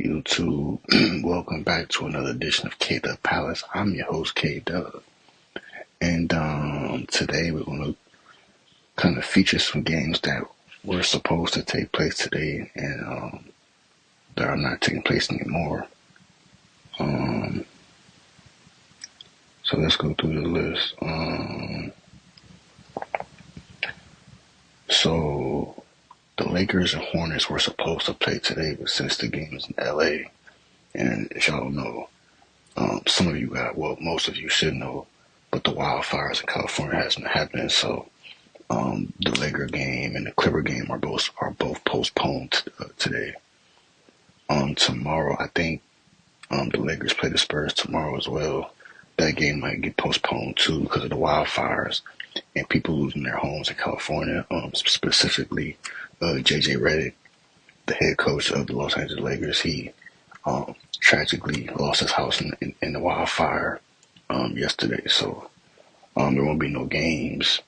YouTube. Welcome back to another edition of K Dub Palace. I'm your host, K Dub. And today we're going to kind of feature some games that were supposed to take place today and that are not taking place anymore. So let's go through the list. So the Lakers and Hornets were supposed to play today, but since the game is in LA, and as y'all know, some of you most of you should know, but the wildfires in California has been happening. So the Laker game and the Clipper game are both postponed today. Tomorrow, I think the Lakers play the Spurs tomorrow as well. That game might get postponed too because of the wildfires and people losing their homes in California. Specifically, JJ Reddick, the head coach of the Los Angeles Lakers, he tragically lost his house in the wildfire yesterday. So there won't be no games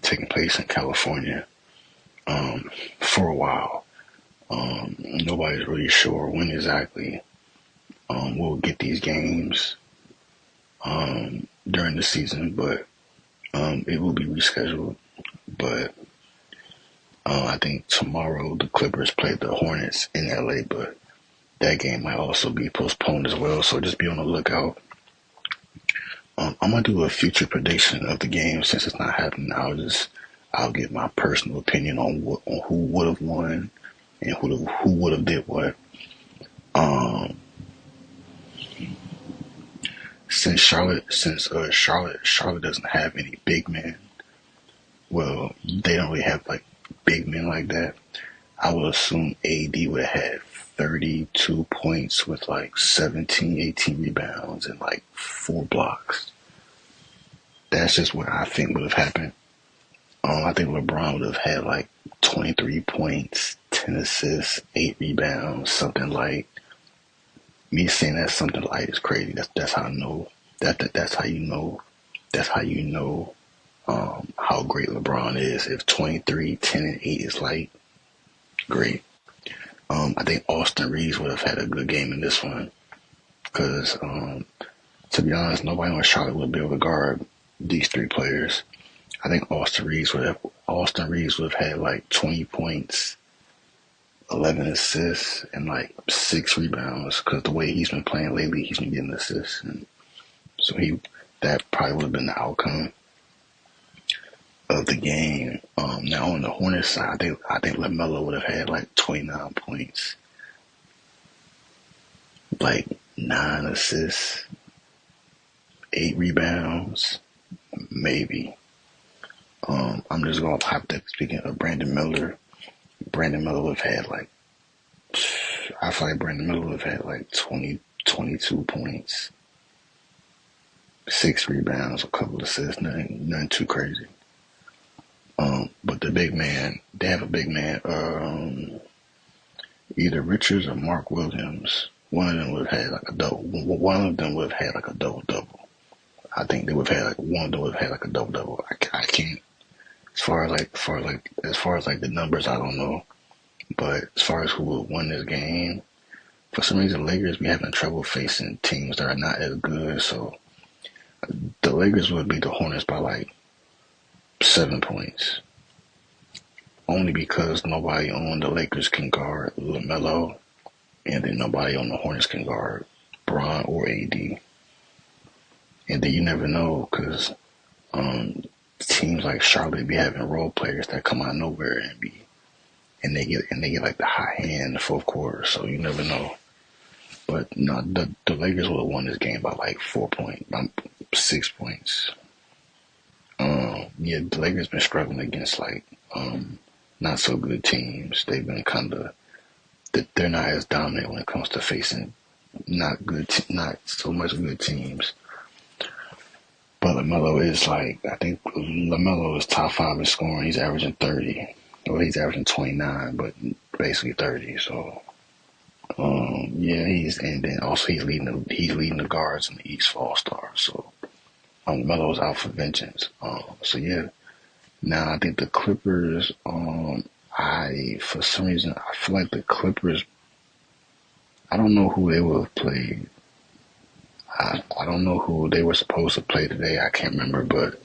taking place in California for a while. Nobody's really sure when exactly we'll get these games during the season, but it will be rescheduled. But I think tomorrow the Clippers play the Hornets in LA, but that game might also be postponed as well. So just be on the lookout. I'm gonna do a future prediction of the game since it's not happening. I'll give my personal opinion on who would have won and who would have did what. Since Charlotte doesn't have any big men. Well, they don't really have like big men like that. I would assume AD would have had 32 points with like 17, 18 rebounds and like 4 blocks. That's just what I think would have happened. I think LeBron would have had like 23 points, 10 assists, 8 rebounds, something like. Me saying that something light is crazy. That's how I know that's how you know how great LeBron is. If 23, 10, and 8 is light, great. I think Austin Reeves would have had a good game in this one because, to be honest, nobody on Charlotte would be able to guard these 3 players. I think Austin Reeves would have had like 20 points, 11 assists, and like 6 rebounds because the way he's been playing lately, he's been getting assists, and so that probably would have been the outcome of the game. Now on the Hornets side, I think LaMelo would have had like 29 points, like 9 assists, 8 rebounds, maybe. I'm just going hypothetically speaking of Brandon Miller. Brandon Miller would have had like, I feel like Brandon Miller would have had like 20, 22 points, 6 rebounds, a couple assists, nothing too crazy. But the big man, they have a big man, either Richards or Mark Williams. One of them would have had like a double. One of them would have had like a double. I think they would have had like one of them would have had like a double. I can't. As far as the numbers, I don't know. But as far as who would win this game, for some reason, the Lakers be having trouble facing teams that are not as good. So the Lakers would beat the Hornets by like 7 points. Only because nobody on the Lakers can guard LaMelo, and then nobody on the Hornets can guard Bron or AD. And then you never know because teams like Charlotte be having role players that come out of nowhere and they get like the hot hand in the fourth quarter. So you never know. But no, the Lakers would have won this game by like 6 points. Yeah, the Lakers been struggling against like not so good teams. They've been they're not as dominant when it comes to facing not so much good teams. But LaMelo is like, I think LaMelo is top 5 in scoring. He's averaging 30. Well, he's averaging 29, but basically 30. So, yeah, and then also he's leading the guards in the East for All-Star. So, LaMelo's out for vengeance. So yeah. Now I think the Clippers. For some reason, I feel like the Clippers. I don't know who they would have played. I don't know who they were supposed to play today. I can't remember, but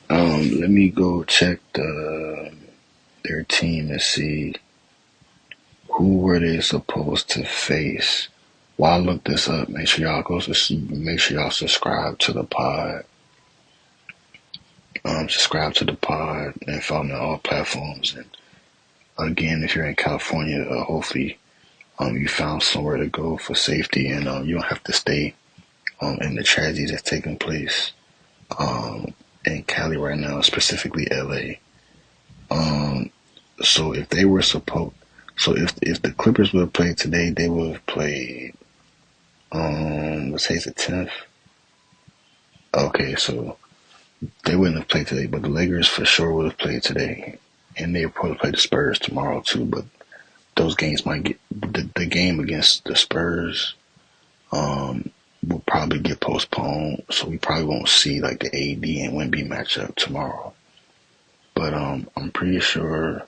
let me go check their team and see who were they supposed to face. While I look this up, make sure y'all subscribe to the pod. Subscribe to the pod and follow me on all platforms. And again, if you're in California, hopefully you found somewhere to go for safety, and you don't have to stay in the tragedies that's taking place in Cali right now, specifically LA. So if they were supposed, so if the Clippers would have played today, they would have played. Let's say it's the 10th. Okay, so they wouldn't have played today, but the Lakers for sure would have played today, and they would probably play the Spurs tomorrow too. But those games might get the game against the Spurs will probably get postponed, so we probably won't see like the AD and Wemby matchup tomorrow. But I'm pretty sure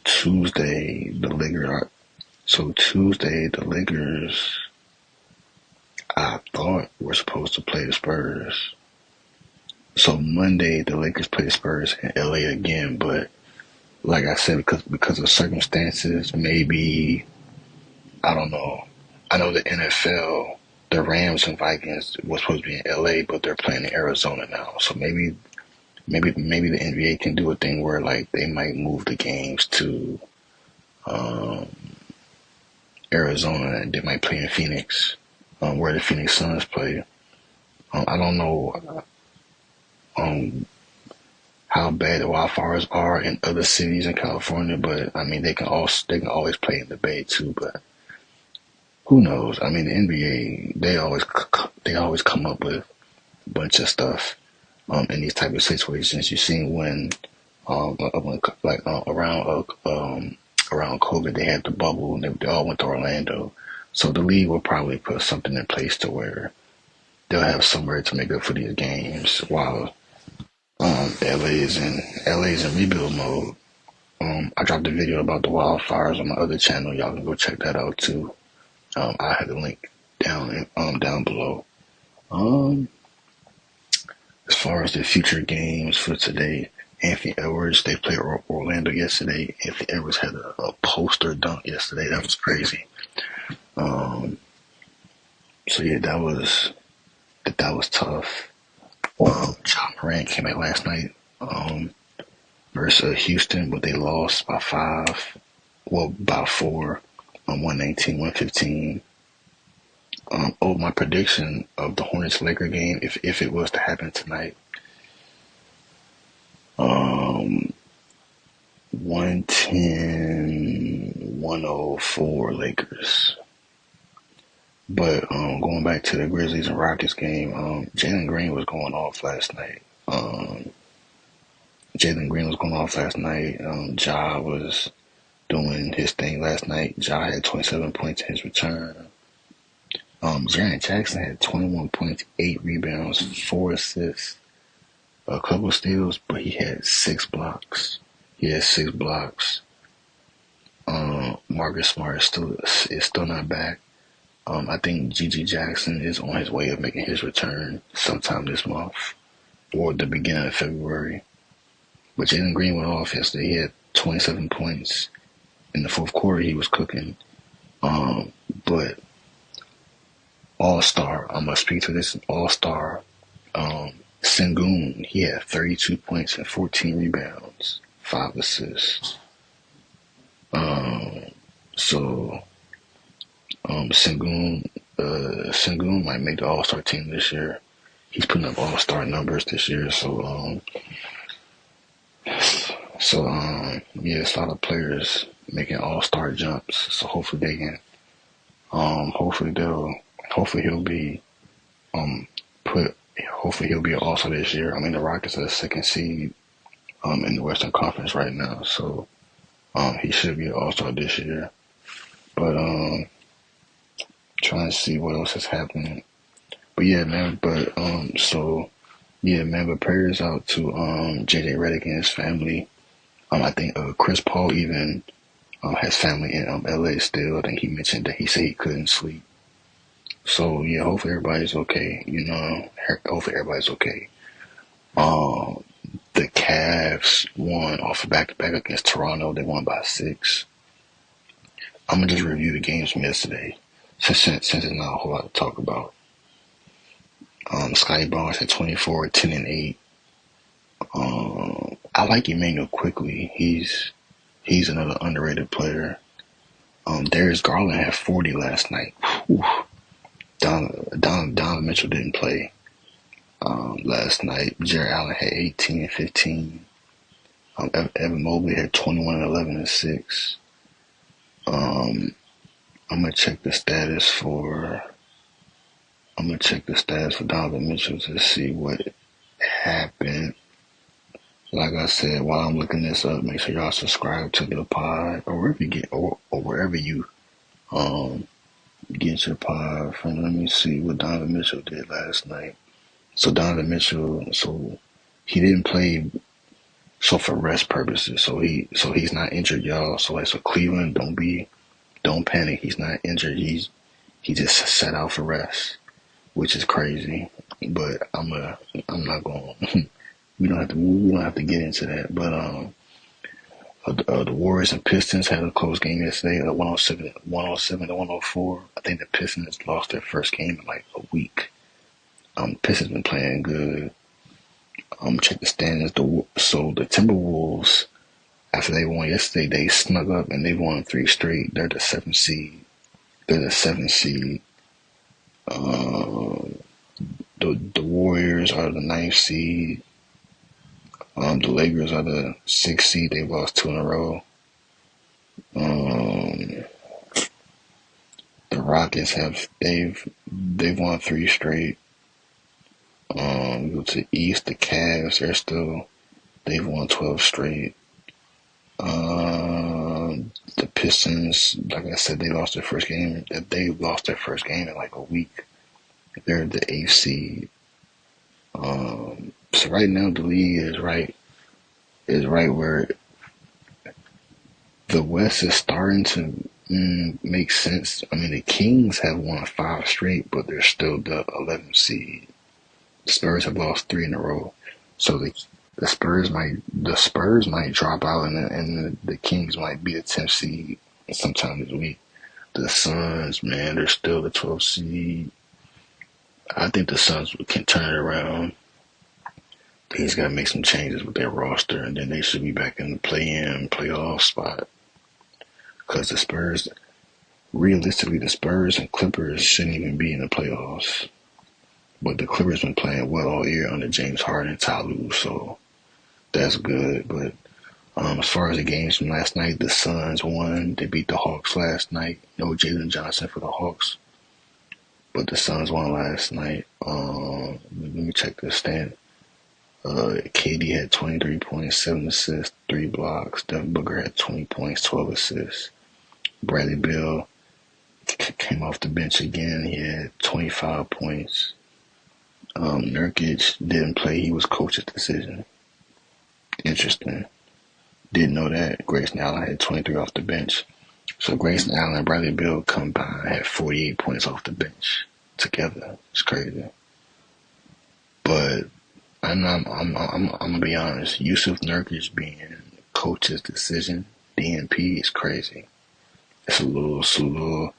Tuesday the Lakers I thought were supposed to play the Spurs. So Monday the Lakers play the Spurs in LA again, but like I said, because of circumstances, maybe I don't know. I know the NFL, the Rams and Vikings were supposed to be in LA, but they're playing in Arizona now. So maybe the NBA can do a thing where like they might move the games to um, Arizona and they might play in Phoenix, where the Phoenix Suns play. I don't know um, how bad the wildfires are in other cities in California, but I mean they can always play in the Bay too. But who knows? I mean the NBA they always come up with a bunch of stuff in these type of situations. You seen when around COVID they had the bubble and they all went to Orlando. So the league will probably put something in place to where they'll have somewhere to make up for these games while LA is in rebuild mode. I dropped a video about the wildfires on my other channel. Y'all can go check that out too. I have the link down below. Um, as far as the future games for today, Anthony Edwards, they played Orlando yesterday. Anthony Edwards had a poster dunk yesterday. That was crazy. Um, so yeah, that was tough. John Morant came out last night versus Houston, but they lost by 5. Well, by 4. 119, 115. My prediction of the Hornets Laker game, if it was to happen tonight, 110, 104 Lakers. But going back to the Grizzlies and Rockets game, Jalen Green was going off last night. Ja was doing his thing last night. Ja had 27 points in his return. Jaren Jackson had 21 points, 8 rebounds, 4 assists, a couple steals, but he had 6 blocks. Marcus Smart is still not back. I think Gigi Jackson is on his way of making his return sometime this month or the beginning of February. But Jalen Green went off yesterday. He had 27 points. In the fourth quarter, he was cooking. But All-Star, I'm going to speak to this All-Star, Sengun, he had 32 points and 14 rebounds, 5 assists. So Sengun might make the All-Star team this year. He's putting up All-Star numbers this year. So yeah, it's a lot of players making All-Star jumps. So hopefully they can, hopefully he'll be hopefully he'll be an All-Star this year. I mean, the Rockets are the second seed in the Western Conference right now, so he should be an All-Star this year. But trying to see what else is happening. But yeah, man. But but prayers out to JJ Reddick and his family. I think Chris Paul even has family in LA still. I think he mentioned that he said he couldn't sleep. So yeah, hopefully everybody's okay. Hopefully everybody's okay. Um, the Cavs won off a back-to-back against Toronto. They won by 6. I'm gonna just review the games from yesterday, since there's not a whole lot to talk about. Scotty Barnes had 24, 10 and 8. I like Emmanuel Quickly. He's another underrated player. Darius Garland had 40 last night. Whew. Donovan Mitchell didn't play last night. Jared Allen had 18 and 15. Evan Mobley had 21 and 11 and 6. I'm gonna check the status for Donovan Mitchell to see what happened. Like I said, while I'm looking this up, make sure y'all subscribe to the pod or wherever you get your pod from. Let me see what Donovan Mitchell did last night. So Donovan Mitchell, he didn't play. So for rest purposes, so he's not injured, y'all. So Cleveland, don't panic. He's not injured. He just sat out for rest, which is crazy. But I'm not going. We don't have to get into that. But the Warriors and Pistons had a close game yesterday, 107 to 104. I think the Pistons lost their first game in like a week. Pistons been playing good. Check the standings. So the Timberwolves, after they won yesterday, they snuck up and they won 3 straight. They're the 7th seed. The Warriors are the 9th seed. The Lakers are the 6th seed. They've lost 2 in a row. The Rockets they've won 3 straight. Go to the East. The Cavs, they've won 12 straight. The Pistons, like I said, they lost their first game. They lost their first game in like a week. They're the 8th seed. So right now the league is right where the West is starting to make sense. I mean, the Kings have won 5 straight, but they're still the 11th seed. The Spurs have lost 3 in a row, so the Spurs might drop out, and the Kings might be the 10th seed sometime this week. The Suns, man, they're still the 12th seed. I think the Suns can turn it around. They just got to make some changes with their roster, and then they should be back in the playoff spot. Because realistically, the Spurs and Clippers shouldn't even be in the playoffs. But the Clippers been playing well all year under James Harden and Ty Lue, so that's good. But as far as the games from last night, the Suns won. They beat the Hawks last night. No Jalen Johnson for the Hawks, but the Suns won last night. Let me check the stand. KD had 23 points, 7 assists, 3 blocks. Devin Booker had 20 points, 12 assists. Bradley Beal came off the bench again. He had 25 points. Nurkic didn't play. He was coach's decision. Interesting. Didn't know that. Grayson Allen had 23 off the bench. So Grayson Allen and Bradley Beal combined had 48 points off the bench together. It's crazy. But I'm gonna be honest. Yusuf Nurkic being coach's decision, DNP, is crazy. It's a little.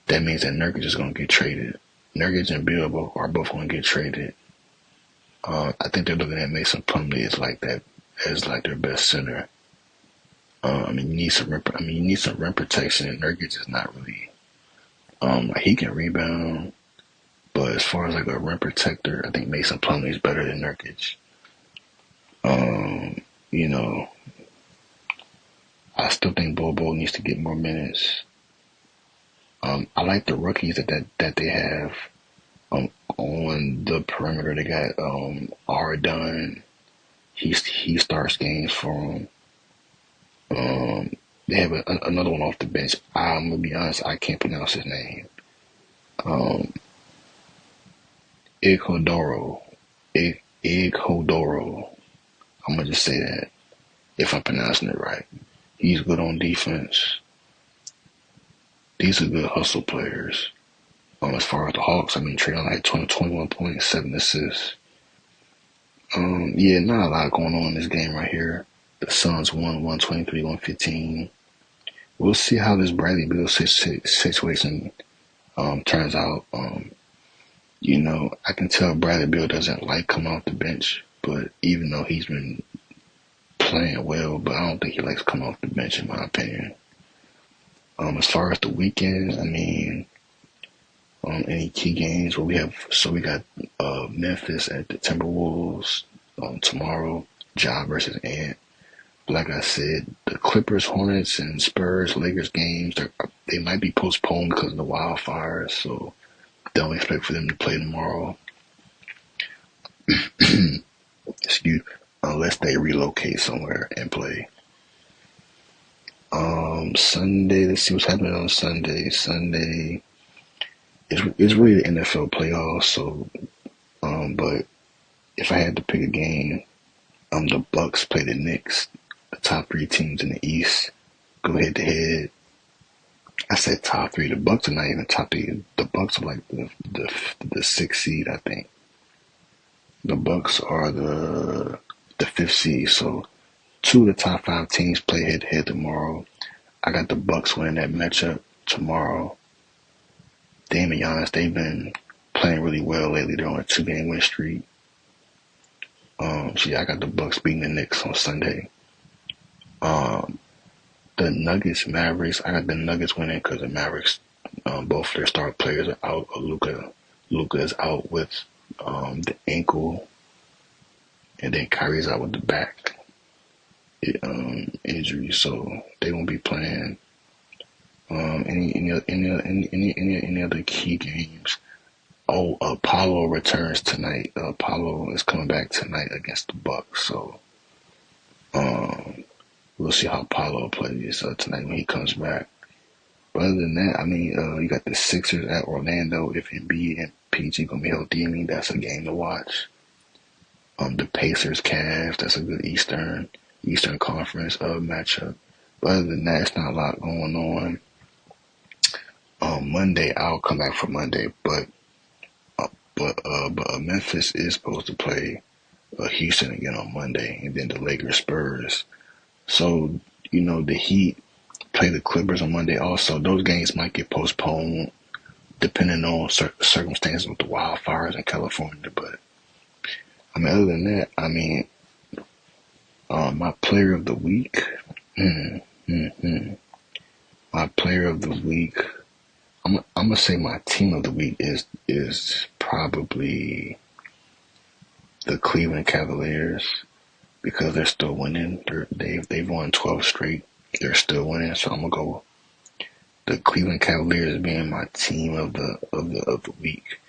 That means that Nurkic is gonna get traded. Nurkic and Beal are both gonna get traded. I think they're looking at Mason Plumlee as like their best center. You need some rim protection, and Nurkic is not really. He can rebound, but as far as like a rim protector, I think Mason Plumlee is better than Nurkic. I still think Bobo needs to get more minutes. I like the rookies that they have. On the perimeter, they got R. Dunn. He starts games for them. They have another one off the bench. I'm gonna be honest, I can't pronounce his name. Ighodoro. Ighodoro. I'm gonna just say that if I'm pronouncing it right. He's good on defense. These are good hustle players. As far as the Hawks, I mean, Trae Young had 21 points, 7 assists. Yeah, not a lot going on in this game right here. The Suns won 123, 115. We'll see how this Bradley Beal situation turns out. I can tell Bradley Beal doesn't like coming off the bench, but even though he's been playing well, but I don't think he likes coming off the bench in my opinion. As far as the weekend, I mean, any key games where we got Memphis at the Timberwolves tomorrow, Ja versus Ant. Like I said, the Clippers, Hornets, and Spurs, Lakers games, they might be postponed because of the wildfires, so don't expect for them to play tomorrow. Excuse, unless they relocate somewhere and play. Sunday, let's see what's happening on Sunday. Sunday, it's really the NFL playoffs, so, but if I had to pick a game, the Bucks play the Knicks, the top 3 teams in the East, go head to head. I said top 3. The Bucks are not even top 3. The Bucks are like the 6th seed, I think. The Bucks are the 5th seed. So 2 of the top 5 teams play head to head tomorrow. I got the Bucks winning that matchup tomorrow. Dame and Giannis, they've been playing really well lately. They're on a 2-game win streak. So yeah, I got the Bucks beating the Knicks on Sunday. The Nuggets, Mavericks, I got the Nuggets winning because the Mavericks, both their star players are out. Luka is out with the ankle, and then Kyrie's out with the back injury, so they won't be playing. Any other key games? Oh, Apollo returns tonight. Apollo is coming back tonight against the Bucks, so we'll see how Apollo plays tonight when he comes back. But other than that, I mean, you got the Sixers at Orlando. If Embiid and PG gonna be healthy, I mean, that's a game to watch. The Pacers, Cavs, that's a good Eastern Conference matchup. But other than that, it's not a lot going on. Monday, I'll come back for Monday, but Memphis is supposed to play Houston again on Monday, and then the Lakers, Spurs. So the Heat play the Clippers on Monday. Also, those games might get postponed depending on circumstances with the wildfires in California. But I mean, other than that, I mean, my player of the week. My player of the week. I'm gonna say my team of the week is probably the Cleveland Cavaliers because they're still winning. They've won 12 straight. They're still winning, so I'm gonna go the Cleveland Cavaliers being my team of the week.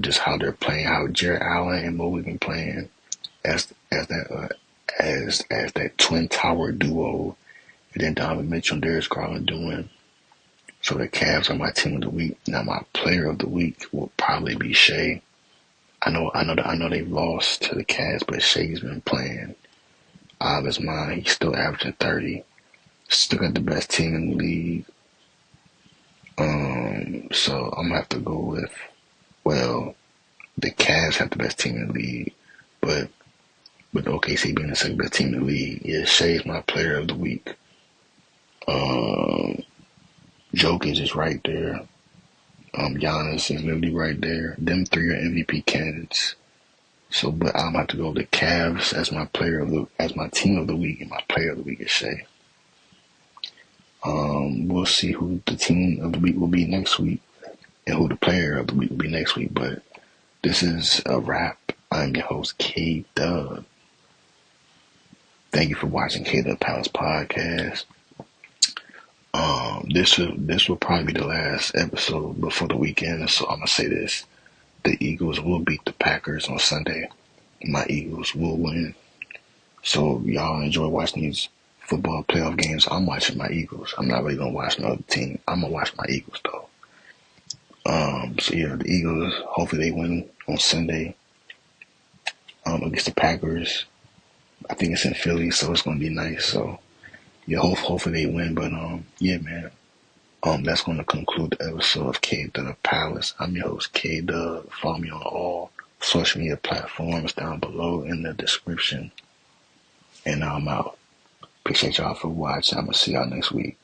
Just how they're playing, how Jarrett Allen and Mobley been playing as that twin tower duo, and then Donovan Mitchell and Darius Garland doing. So the Cavs are my team of the week. Now my player of the week will probably be Shea. I know they've lost to the Cavs, but Shea's been playing out of his mind. He's still averaging 30. Still got the best team in the league. So I'm gonna have to go with, the Cavs have the best team in the league, but with OKC being the second best team in the league, yeah, Shea's my player of the week. Jokic is right there. Giannis is literally right there. Them 3 are MVP candidates. So, but I'm gonna have to go with the Cavs as my team of the week, and my player of the week is Shea. We'll see who the team of the week will be next week, and who the player of the week will be next week. But this is a wrap. I'm your host, K Dub. Thank you for watching K Dub Palace Podcast. This will probably be the last episode before the weekend, so I'm gonna say this: the Eagles will beat the Packers on Sunday. My Eagles will win. So y'all enjoy watching these football playoff games. I'm watching my Eagles. I'm not really gonna watch another team. I'm gonna watch my Eagles though. So yeah, the Eagles, hopefully they win on Sunday against the Packers. I think it's in Philly, so it's gonna be nice. So yeah, hopefully they win. But yeah, man. That's going to conclude the episode of K Dub Palace. I'm your host, K Dub. Follow me on all social media platforms down below in the description. And I'm out. Appreciate y'all for watching. I'm going to see y'all next week.